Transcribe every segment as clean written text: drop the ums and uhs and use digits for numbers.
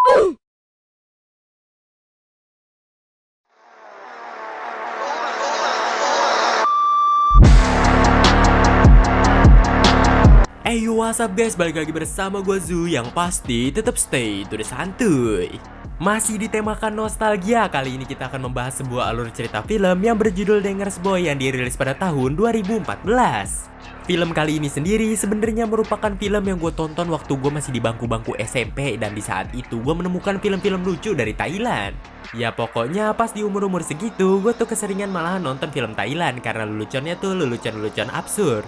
Hey what's up guys, balik lagi bersama gue Zu. Yang pasti tetap stay to the santuy. Masih ditemakan nostalgia, kali ini kita akan membahas sebuah alur cerita film yang berjudul Dangers Boy yang dirilis pada tahun 2014. Film kali ini sendiri sebenarnya merupakan film yang gue tonton waktu gue masih di bangku-bangku SMP. Dan di saat itu gue menemukan film-film lucu dari Thailand. Ya pokoknya pas di umur-umur segitu gue tuh keseringan malahan nonton film Thailand karena leluconnya tuh lelucon-lelucon absurd.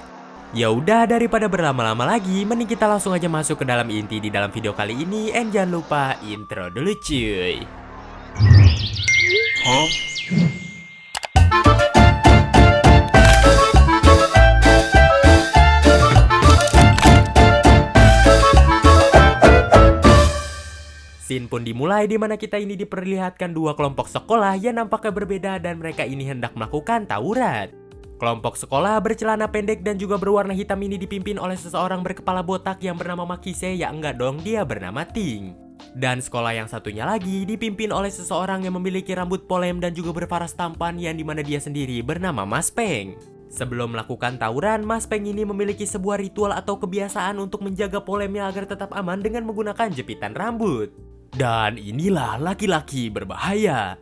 Ya udah, daripada berlama-lama lagi, mending kita langsung aja masuk ke dalam inti di dalam video kali ini. And jangan lupa intro dulu cuy. Scene pun dimulai di mana kita ini diperlihatkan dua kelompok sekolah yang nampaknya berbeda dan mereka ini hendak melakukan tawuran. Kelompok sekolah bercelana pendek dan juga berwarna hitam ini dipimpin oleh seseorang berkepala botak yang bernama Makise. Ya enggak dong, dia bernama Ting. Dan sekolah yang satunya lagi dipimpin oleh seseorang yang memiliki rambut polem dan juga berparas tampan yang dimana dia sendiri bernama Mas Peng. Sebelum melakukan tawuran, Mas Peng ini memiliki sebuah ritual atau kebiasaan untuk menjaga polemnya agar tetap aman dengan menggunakan jepitan rambut. Dan inilah laki-laki berbahaya.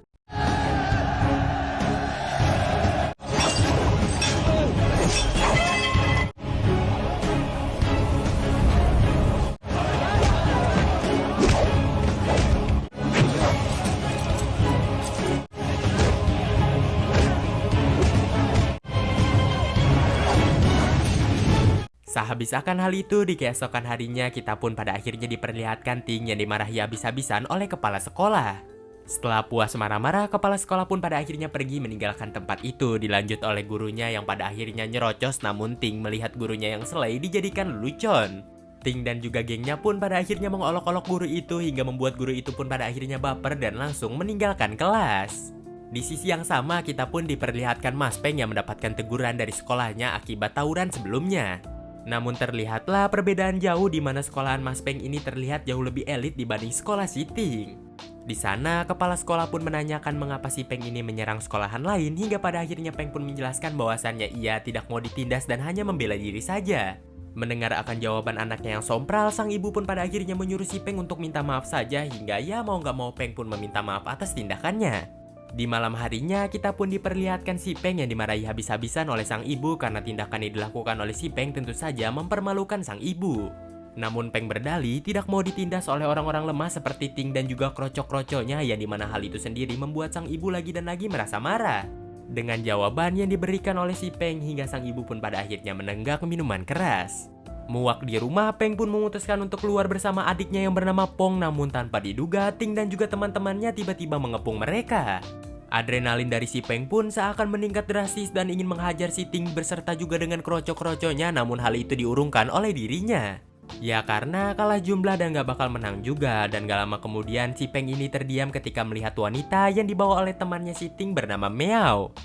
Sehabis akan hal itu, di keesokan harinya kita pun pada akhirnya diperlihatkan Ting yang dimarahi habis-habisan oleh kepala sekolah. Setelah puas marah-marah, kepala sekolah pun pada akhirnya pergi meninggalkan tempat itu, dilanjut oleh gurunya yang pada akhirnya nyerocos. Namun Ting melihat gurunya yang selai dijadikan lelucon. Ting dan juga gengnya pun pada akhirnya mengolok-olok guru itu hingga membuat guru itu pun pada akhirnya baper dan langsung meninggalkan kelas. Di sisi yang sama, kita pun diperlihatkan Mas Peng yang mendapatkan teguran dari sekolahnya akibat tawuran sebelumnya. Namun terlihatlah perbedaan jauh di mana sekolahan Mas Peng ini terlihat jauh lebih elit dibanding sekolah si Ting. Di sana, kepala sekolah pun menanyakan mengapa si Peng ini menyerang sekolahan lain hingga pada akhirnya Peng pun menjelaskan bahwasannya ia tidak mau ditindas dan hanya membela diri saja. Mendengar akan jawaban anaknya yang sompral, sang ibu pun pada akhirnya menyuruh si Peng untuk minta maaf saja hingga ya mau gak mau Peng pun meminta maaf atas tindakannya. Di malam harinya, kita pun diperlihatkan si Peng yang dimarahi habis-habisan oleh sang ibu karena tindakan yang dilakukan oleh si Peng tentu saja mempermalukan sang ibu. Namun Peng berdalih tidak mau ditindas oleh orang-orang lemah seperti Ting dan juga krocok-kroconya yang dimana hal itu sendiri membuat sang ibu lagi dan lagi merasa marah. Dengan jawaban yang diberikan oleh si Peng hingga sang ibu pun pada akhirnya menenggak minuman keras. Muak di rumah, Peng pun memutuskan untuk keluar bersama adiknya yang bernama Pong. Namun tanpa diduga, Ting dan juga teman-temannya tiba-tiba mengepung mereka. Adrenalin dari si Peng pun seakan meningkat drastis dan ingin menghajar si Ting beserta juga dengan krocok-kroconya. Namun hal itu diurungkan oleh dirinya. Ya karena kalah jumlah dan gak bakal menang juga. Dan gak lama kemudian si Peng ini terdiam ketika melihat wanita yang dibawa oleh temannya si Ting bernama Meow.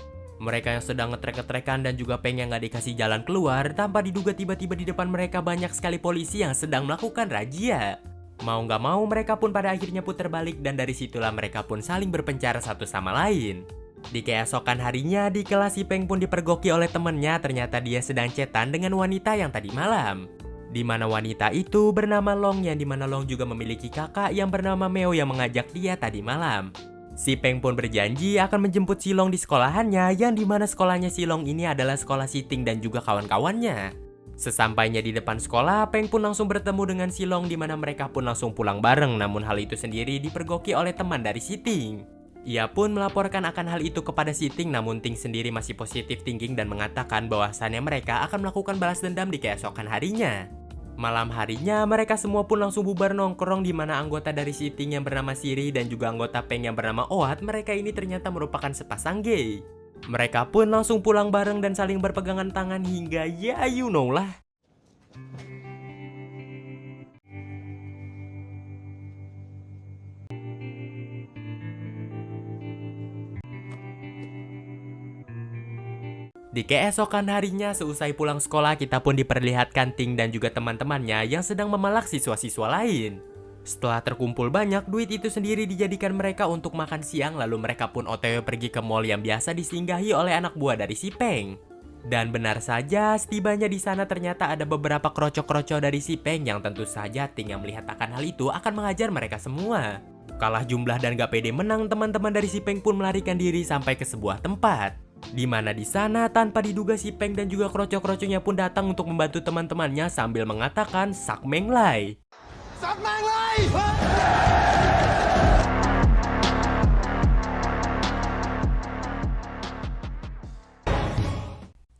Mereka yang sedang ngetrek-ngetrekan dan juga Peng yang gak dikasih jalan keluar. Tanpa diduga tiba-tiba di depan mereka banyak sekali polisi yang sedang melakukan razia. Mau gak mau mereka pun pada akhirnya putar balik dan dari situlah mereka pun saling berpencar satu sama lain. Di keesokan harinya di kelas si Peng pun dipergoki oleh temennya. Ternyata dia sedang chatan dengan wanita yang tadi malam. Di mana wanita itu bernama Long yang dimana Long juga memiliki kakak yang bernama Meo yang mengajak dia tadi malam. Si Peng pun berjanji akan menjemput si Long di sekolahannya yang dimana sekolahnya si Long ini adalah sekolah si Ting dan juga kawan-kawannya. Sesampainya di depan sekolah, Peng pun langsung bertemu dengan si Long di mana mereka pun langsung pulang bareng. Namun hal itu sendiri dipergoki oleh teman dari si Ting. Ia pun melaporkan akan hal itu kepada si Ting, namun Ting sendiri masih positif thinking dan mengatakan bahwasannya mereka akan melakukan balas dendam di keesokan harinya. Malam harinya mereka semua pun langsung bubar nongkrong di mana anggota dari si Ting yang bernama Siri dan juga anggota Peng yang bernama Oat, mereka ini ternyata merupakan sepasang gay. Mereka pun langsung pulang bareng dan saling berpegangan tangan hingga ya you know lah. Di keesokan harinya seusai pulang sekolah kita pun diperlihatkan Ting dan juga teman-temannya yang sedang memalak siswa-siswa lain. Setelah terkumpul banyak, duit itu sendiri dijadikan mereka untuk makan siang, lalu mereka pun OTW pergi ke mall yang biasa disinggahi oleh anak buah dari si Peng. Dan benar saja, setibanya di sana ternyata ada beberapa kroco-kroco dari si Peng yang tentu saja Ting yang melihat akan hal itu akan mengajar mereka semua. Kalah jumlah dan gak pede menang, teman-teman dari si Peng pun melarikan diri sampai ke sebuah tempat. Di mana di sana tanpa diduga si Peng dan juga kroco-kroconya pun datang untuk membantu teman-temannya sambil mengatakan Sak Meng Lai. Sak Meng Lai!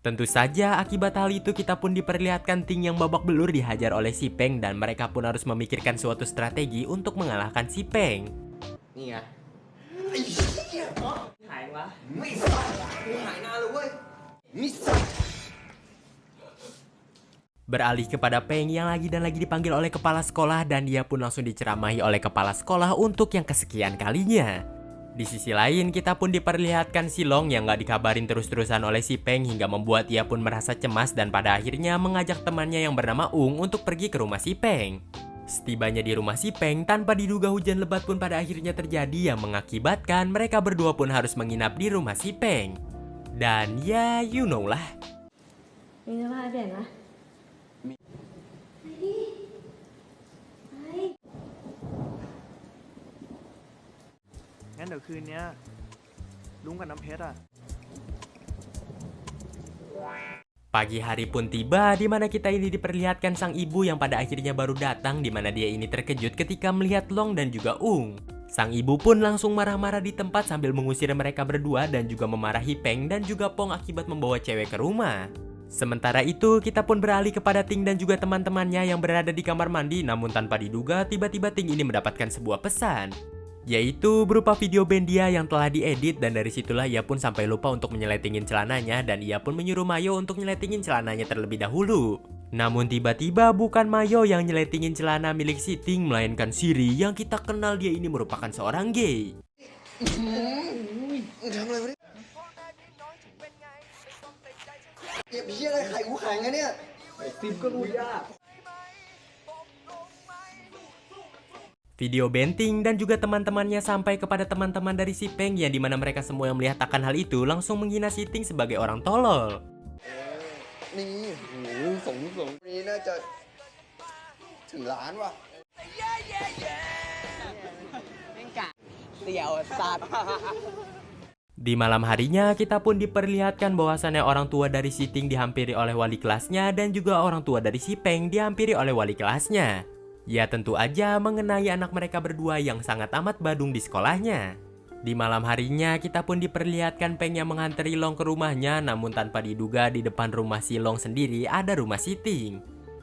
Tentu saja akibat hal itu kita pun diperlihatkan Ting yang babak belur dihajar oleh si Peng dan mereka pun harus memikirkan suatu strategi untuk mengalahkan si Peng. Nih ya. Beralih kepada Peng yang lagi dan lagi dipanggil oleh kepala sekolah dan dia pun langsung diceramahi oleh kepala sekolah untuk yang kesekian kalinya. Di sisi lain, kita pun diperlihatkan si Long yang gak dikabarin terus-terusan oleh si Peng hingga membuat ia pun merasa cemas dan pada akhirnya mengajak temannya yang bernama Ung untuk pergi ke rumah si Peng. Setibanya di rumah si Peng, tanpa diduga hujan lebat pun pada akhirnya terjadi yang mengakibatkan mereka berdua pun harus menginap di rumah si Peng. Dan ya, you know lah. Ini mah ada lah. งั้นเดี๋ยวคืนเนี้ยลุงกับน้ำเพชรอ่ะ Pagi hari pun tiba di mana kita ini diperlihatkan sang ibu yang pada akhirnya baru datang di mana dia ini terkejut ketika melihat Long dan juga Ung. Sang ibu pun langsung marah-marah di tempat sambil mengusir mereka berdua dan juga memarahi Peng dan juga Pong akibat membawa cewek ke rumah. Sementara itu kita pun beralih kepada Ting dan juga teman-temannya yang berada di kamar mandi, namun tanpa diduga tiba-tiba Ting ini mendapatkan sebuah pesan. Yaitu berupa video band dia yang telah diedit dan dari situlah ia pun sampai lupa untuk menyeletingin celananya dan ia pun menyuruh Mayo untuk nyeletingin celananya terlebih dahulu. Namun tiba-tiba bukan Mayo yang nyeletingin celana milik si Ting melainkan Siri yang kita kenal dia ini merupakan seorang gay. Video Benting dan juga teman-temannya sampai kepada teman-teman dari si Peng yang dimana mereka semua yang melihat akan hal itu langsung menghina si Ting sebagai orang tolol. Di malam harinya kita pun diperlihatkan bahwasannya orang tua dari si Ting dihampiri oleh wali kelasnya dan juga orang tua dari si Peng dihampiri oleh wali kelasnya. Ya tentu aja mengenai anak mereka berdua yang sangat amat badung di sekolahnya. Di malam harinya kita pun diperlihatkan Peng yang menghanteri Long ke rumahnya, namun tanpa diduga di depan rumah si Long sendiri ada rumah si Ting.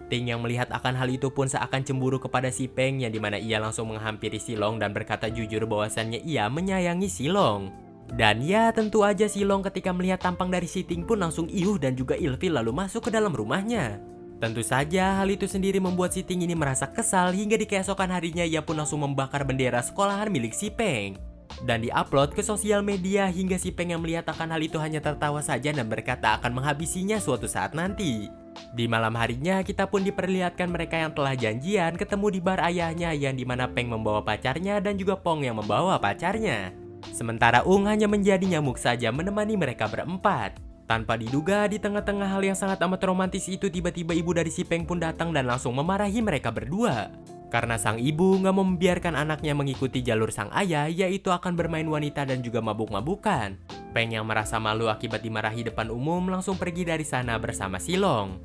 Ting yang melihat akan hal itu pun seakan cemburu kepada si Peng yang dimana ia langsung menghampiri si Long dan berkata jujur bahwasannya ia menyayangi si Long. Dan ya tentu aja si Long ketika melihat tampang dari si Ting pun langsung iuh dan juga ilfil lalu masuk ke dalam rumahnya. Tentu saja hal itu sendiri membuat si Ting ini merasa kesal hingga di keesokan harinya ia pun langsung membakar bendera sekolahan milik si Peng. Dan diupload ke sosial media hingga si Peng yang melihat akan hal itu hanya tertawa saja dan berkata akan menghabisinya suatu saat nanti. Di malam harinya kita pun diperlihatkan mereka yang telah janjian ketemu di bar ayahnya yang dimana Peng membawa pacarnya dan juga Pong yang membawa pacarnya. Sementara Ung hanya menjadi nyamuk saja menemani mereka berempat. Tanpa diduga, di tengah-tengah hal yang sangat amat romantis itu tiba-tiba ibu dari si Peng pun datang dan langsung memarahi mereka berdua. Karena sang ibu nggak mau membiarkan anaknya mengikuti jalur sang ayah, yaitu akan bermain wanita dan juga mabuk-mabukan. Peng yang merasa malu akibat dimarahi depan umum langsung pergi dari sana bersama si Long.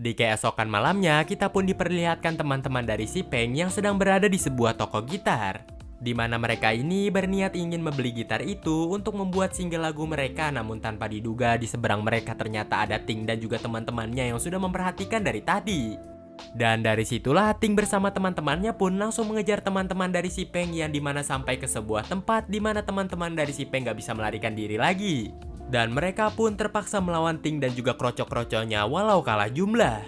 Di keesokan malamnya, kita pun diperlihatkan teman-teman dari si Peng yang sedang berada di sebuah toko gitar. Di mana mereka ini berniat ingin membeli gitar itu untuk membuat single lagu mereka, namun tanpa diduga di seberang mereka ternyata ada Ting dan juga teman-temannya yang sudah memperhatikan dari tadi. Dan dari situlah Ting bersama teman-temannya pun langsung mengejar teman-teman dari si Peng yang dimana sampai ke sebuah tempat di mana teman-teman dari si Peng gak bisa melarikan diri lagi. Dan mereka pun terpaksa melawan Ting dan juga krocok-kroconya walau kalah jumlah.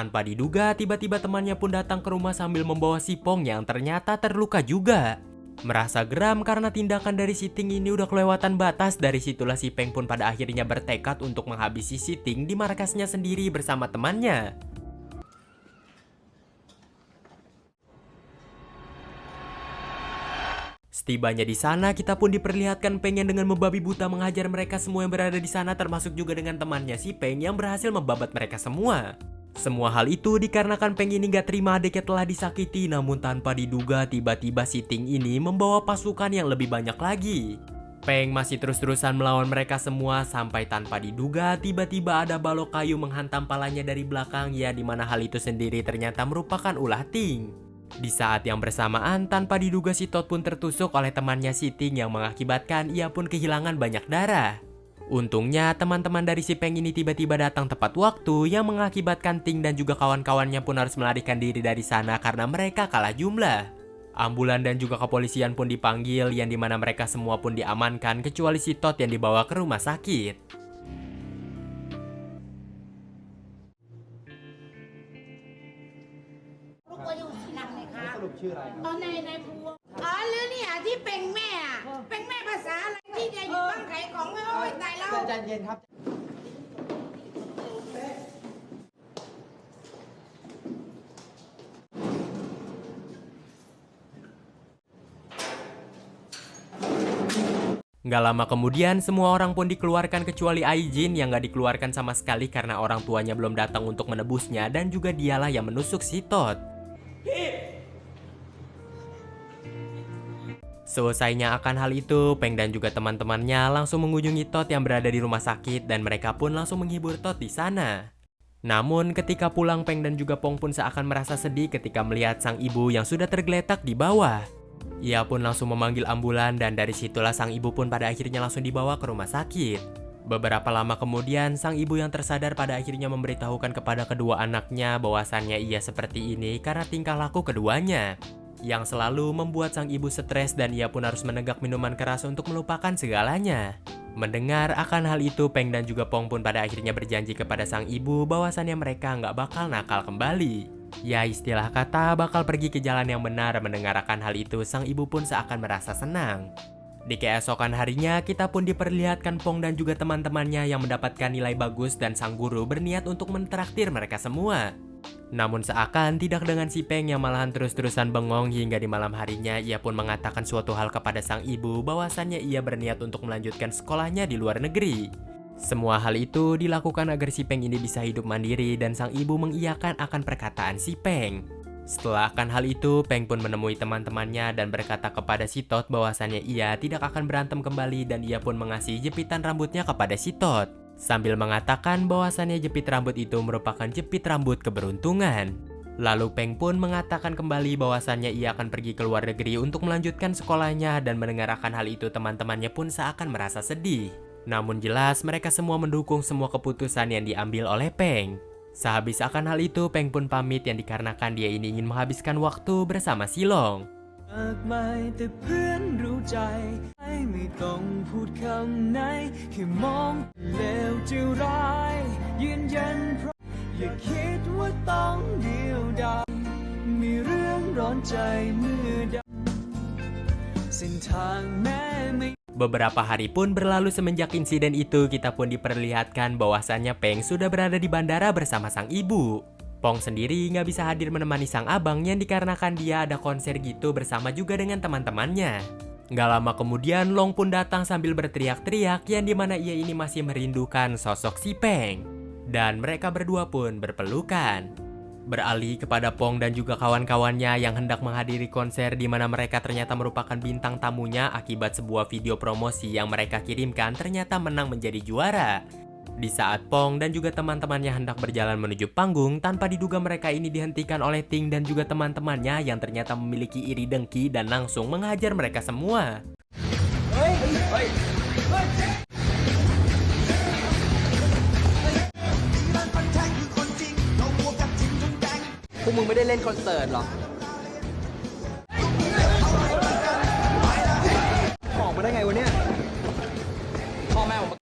Tanpa diduga, tiba-tiba temannya pun datang ke rumah sambil membawa si Pong yang ternyata terluka juga. Merasa geram karena tindakan dari si Ting ini udah kelewatan batas, dari situlah si Peng pun pada akhirnya bertekad untuk menghabisi si Ting di markasnya sendiri bersama temannya. Setibanya di sana, kita pun diperlihatkan Peng yang dengan membabi buta menghajar mereka semua yang berada di sana, termasuk juga dengan temannya si Peng yang berhasil membabat mereka semua. Semua hal itu dikarenakan Peng ini gak terima adiknya telah disakiti, namun tanpa diduga tiba-tiba si Ting ini membawa pasukan yang lebih banyak lagi. Peng masih terus-terusan melawan mereka semua sampai tanpa diduga tiba-tiba ada balok kayu menghantam palanya dari belakang, ya dimana hal itu sendiri ternyata merupakan ulah Ting. Di saat yang bersamaan, tanpa diduga si Todd pun tertusuk oleh temannya si Ting yang mengakibatkan ia pun kehilangan banyak darah. Untungnya teman-teman dari si Peng ini tiba-tiba datang tepat waktu yang mengakibatkan Ting dan juga kawan-kawannya pun harus melarikan diri dari sana karena mereka kalah jumlah. Ambulan dan juga kepolisian pun dipanggil, yang dimana mereka semua pun diamankan kecuali si Todd yang dibawa ke rumah sakit.อ๋อในภูอ๋อหรือเนี่ยที่เป็นแม่อะเป็นแม่ภาษาอะไรที่จะอยู่บ้านขายของไม่โอ้ยตายแล้ว ใจเย็นครับ Gak lama kemudian, semua orang pun dikeluarkan kecuali Aijin yang gak dikeluarkan sama sekali karena orang tuanya belum datang untuk menebusnya, dan juga dialah yang menusuk si Todd. Selesainya akan hal itu, Peng dan juga teman-temannya langsung mengunjungi Todd yang berada di rumah sakit, dan mereka pun langsung menghibur Todd di sana. Namun ketika pulang, Peng dan juga Pong pun seakan merasa sedih ketika melihat sang ibu yang sudah tergeletak di bawah. Ia pun langsung memanggil ambulan, dan dari situlah sang ibu pun pada akhirnya langsung dibawa ke rumah sakit. Beberapa lama kemudian, sang ibu yang tersadar pada akhirnya memberitahukan kepada kedua anaknya bahwasannya ia seperti ini karena tingkah laku keduanya, yang selalu membuat sang ibu stres dan ia pun harus menegak minuman keras untuk melupakan segalanya. Mendengar akan hal itu, Peng dan juga Pong pun pada akhirnya berjanji kepada sang ibu bahwasannya mereka nggak bakal nakal kembali. Ya, istilah kata bakal pergi ke jalan yang benar. Mendengar akan hal itu, sang ibu pun seakan merasa senang. Di keesokan harinya, kita pun diperlihatkan Pong dan juga teman-temannya yang mendapatkan nilai bagus, dan sang guru berniat untuk mentraktir mereka semua. Namun seakan tidak dengan si Peng yang malahan terus-terusan bengong, hingga di malam harinya ia pun mengatakan suatu hal kepada sang ibu bahwasannya ia berniat untuk melanjutkan sekolahnya di luar negeri. Semua hal itu dilakukan agar si Peng ini bisa hidup mandiri, dan sang ibu mengiyakan akan perkataan si Peng. Setelah akan hal itu, Peng pun menemui teman-temannya dan berkata kepada si Todd bahwasannya ia tidak akan berantem kembali, dan ia pun mengasih jepitan rambutnya kepada si Todd, sambil mengatakan bahwasannya jepit rambut itu merupakan jepit rambut keberuntungan. Lalu Peng pun mengatakan kembali bahwasannya ia akan pergi ke luar negeri untuk melanjutkan sekolahnya, dan mendengar akan hal itu teman-temannya pun seakan merasa sedih. Namun jelas mereka semua mendukung semua keputusan yang diambil oleh Peng. Sehabis akan hal itu, Peng pun pamit yang dikarenakan dia ini ingin menghabiskan waktu bersama Silong. Beberapa hari pun berlalu semenjak insiden itu, kita pun diperlihatkan bahwasannya Peng sudah berada di bandara bersama sang ibu. Pong sendiri nggak bisa hadir menemani sang abang yang dikarenakan dia ada konser gitu bersama juga dengan teman-temannya. Nggak lama kemudian Long pun datang sambil berteriak-teriak, yang dimana ia ini masih merindukan sosok si Peng. Dan mereka berdua pun berpelukan. Beralih kepada Pong dan juga kawan-kawannya yang hendak menghadiri konser, di mana mereka ternyata merupakan bintang tamunya akibat sebuah video promosi yang mereka kirimkan ternyata menang menjadi juara. Di saat Pong dan juga teman-temannya hendak berjalan menuju panggung, tanpa diduga mereka ini dihentikan oleh Ting dan juga teman-temannya yang ternyata memiliki iri dengki dan langsung menghajar mereka semua. พวกมึงไม่ได้เล่นคอนเสิร์ตหรอออกมาได้ไงวะเนี่ยพ่อแม่ผม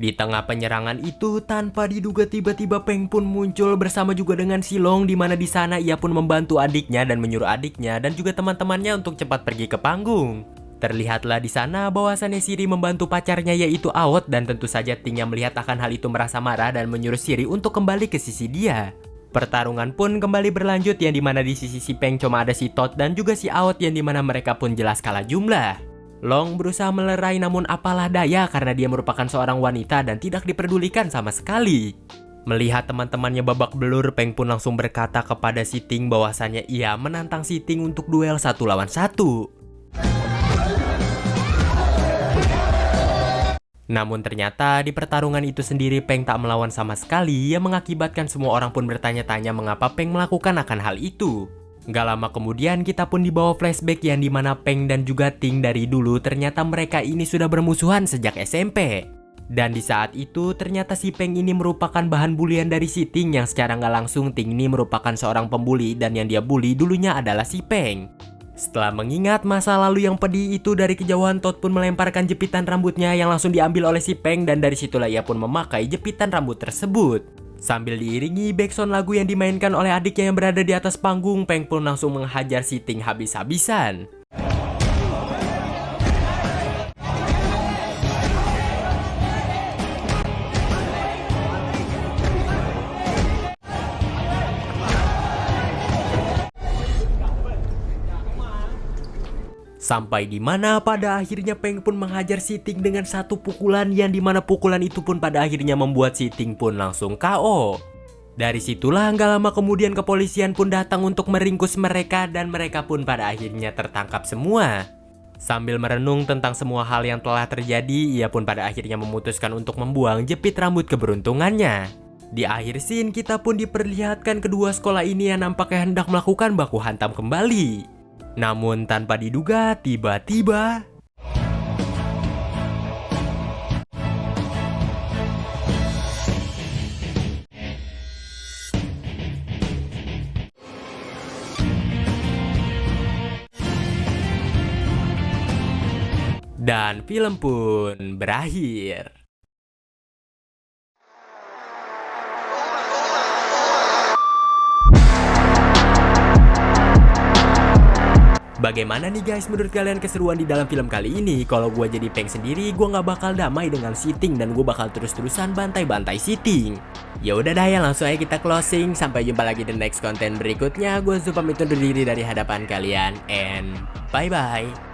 Di tengah penyerangan itu, tanpa diduga tiba-tiba Peng pun muncul bersama juga dengan Silong, di mana di sana ia pun membantu adiknya dan menyuruh adiknya dan juga teman-temannya untuk cepat pergi ke panggung. Terlihatlah di sana bahwasannya Siri membantu pacarnya yaitu Aot, dan tentu saja Ting yang melihat akan hal itu merasa marah dan menyuruh Siri untuk kembali ke sisi dia. Pertarungan pun kembali berlanjut yang dimana di sisi si Peng cuma ada si Tot dan juga si Aot yang dimana mereka pun jelas kalah jumlah. Long berusaha melerai namun apalah daya karena dia merupakan seorang wanita dan tidak diperdulikan sama sekali. Melihat teman-temannya babak belur, Peng pun langsung berkata kepada si Ting bahwasannya ia menantang si Ting untuk duel 1 lawan 1. Namun ternyata di pertarungan itu sendiri Peng tak melawan sama sekali yang mengakibatkan semua orang pun bertanya-tanya mengapa Peng melakukan akan hal itu. Gak lama kemudian kita pun dibawa flashback yang dimana Peng dan juga Ting dari dulu ternyata mereka ini sudah bermusuhan sejak SMP. Dan di saat itu ternyata si Peng ini merupakan bahan bulian dari si Ting yang secara gak langsung Ting ini merupakan seorang pembuli dan yang dia bully dulunya adalah si Peng. Setelah mengingat masa lalu yang pedih itu, dari kejauhan Tot pun melemparkan jepitan rambutnya yang langsung diambil oleh si Peng dan dari situlah ia pun memakai jepitan rambut tersebut. Sambil diiringi backsound lagu yang dimainkan oleh adiknya yang berada di atas panggung, Peng pun langsung menghajar si Ting habis-habisan. Sampai di mana pada akhirnya Peng pun menghajar si Ting dengan satu pukulan yang dimana pukulan itu pun pada akhirnya membuat si Ting pun langsung KO. Dari situlah gak lama kemudian kepolisian pun datang untuk meringkus mereka dan mereka pun pada akhirnya tertangkap semua. Sambil merenung tentang semua hal yang telah terjadi, ia pun pada akhirnya memutuskan untuk membuang jepit rambut keberuntungannya. Di akhir scene kita pun diperlihatkan kedua sekolah ini yang nampaknya hendak melakukan baku hantam kembali. Namun tanpa diduga, tiba-tiba dan film pun berakhir. Bagaimana nih guys menurut kalian keseruan di dalam film kali ini? Kalau gue jadi Peng sendiri, gue nggak bakal damai dengan si Ting dan gue bakal terus-terusan bantai-bantai si Ting. Ya udah dah ya, langsung aja kita closing. Sampai jumpa lagi di next konten berikutnya. Gue Zu pamit undur diri dari hadapan kalian and bye bye.